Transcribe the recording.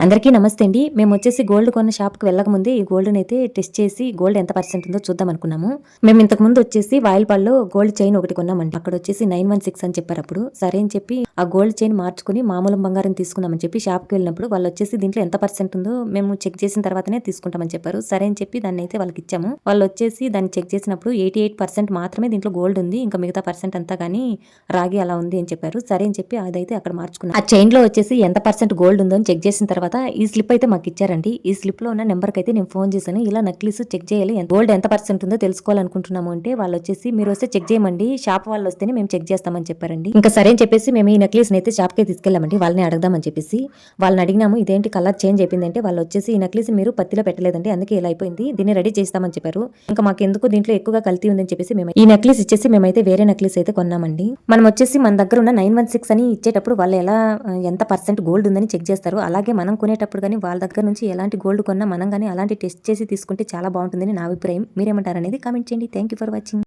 అందరికీ నమస్తే అండి. మేమొచ్చేసి గోల్డ్ కొన్న షాప్‌కి వెళ్ళకముందే ఈ గోల్డ్‌నైతే టెస్ట్ చేసి గోల్డ్ ఎంత పర్సెంట్ ఉందో చూద్దాం అనుకున్నాము. మేము ఇంతకుముందు వచ్చేసి వాయిల్పాడ్‌లో గోల్డ్ చైన్ ఒకటి కొన్నామండి. అక్కడొచ్చేసి 916 అని చెప్పారప్పుడు. సరే అని చెప్పి ఆ గోల్డ్ చైన్ మార్చుకొని మామూలు బంగారం తీసుకుందామని చెప్పి షాప్‌కి వెళ్ళినప్పుడు వాళ్ళొచ్చేసి దీంట్లో ఎంత పర్సెంట్ ఉందో మేము చెక్ చేసిన తర్వాతనే తీసుకుంటామని చెప్పారు. సరే అని చెప్పి దాన్నైతే వాళ్ళకిచ్చాము. వాళ్ళొచ్చేసి దాన్ని చెక్ చేసినప్పుడు 88% మాత్రమే దీంట్లో గోల్డ్ ఉంది. ఇంకా మిగతా పర్సెంట్ అంతా గాని రాగి అలా ఉంది అని చెప్పారు. సరే అని చెప్పి అదైతే అక్కడ మార్చుకున్నాం. ఆ చైన్‌లో వచ్చేసి ఎంత పర్సెంట్ గోల్డ్ ఉందో అని చెక్ చేసిన తర్వాత ఈ స్లిప్ అయితే మాకు ఇచ్చారండి. ఈ స్లిప్ లో ఉన్న నెంబర్ కైతే నేను ఫోన్ చేశాను. ఇలా నక్లీస్ చెక్ చేయాలి, గోల్డ్ ఎంత పర్సెంట్ ఉందో తెలుసుకోవాలనుకుంటున్నాము అంటే వాళ్ళు వచ్చేసి మీరు వస్తే చెక్ చేయమండి, షాప్ వాళ్ళు వస్తేనే మేము చెక్ చేస్తామని చెప్పారండి. ఇంకా సరే అని చెప్పేసి మేము ఈ నెక్లెస్ అయితే షాప్ కి తీసుకెళ్ళామండి. వాళ్ళని అడగదామని చెప్పేసి వాళ్ళని అడిగినాము, ఇదేంటి కలర్ చేంజ్ అయిపోయిందంటే వాళ్ళు వచ్చేసి ఈ నెక్లెస్ మీరు పత్తిలో పెట్టలేదండి, అందుకే ఇలా అయిపోయింది, దీన్ని రెడీ చేస్తామని చెప్పారు. ఇంకా మాకు ఎందుకు దీంట్లో ఎక్కువగా కల్తీ ఉందని చెప్పేసి మేము ఈ నెక్లెస్ ఇచ్చేసి మేమైతే వేరే నెక్లెస్ అయితే కొన్నామండి. మనం వచ్చేసి మన దగ్గర ఉన్న 916 అని ఇచ్చేటప్పుడు వాళ్ళు ఎలా ఎంత పర్సెంట్ గోల్డ్ ఉందని చెక్ చేస్తారు. అలాగే మనం కొనేటప్పుడు కానీ వాళ్ళ దగ్గర నుంచి ఎలాంటి గోల్డ్ కొన్నా మనం కానీ అలాంటి టెస్ట్ చేసి తీసుకుంటే చాలా బాగుంటుందని నా అభిప్రాయం. మీరేమంటారు అనేది కామెంట్ చేయండి. Thank you for watching.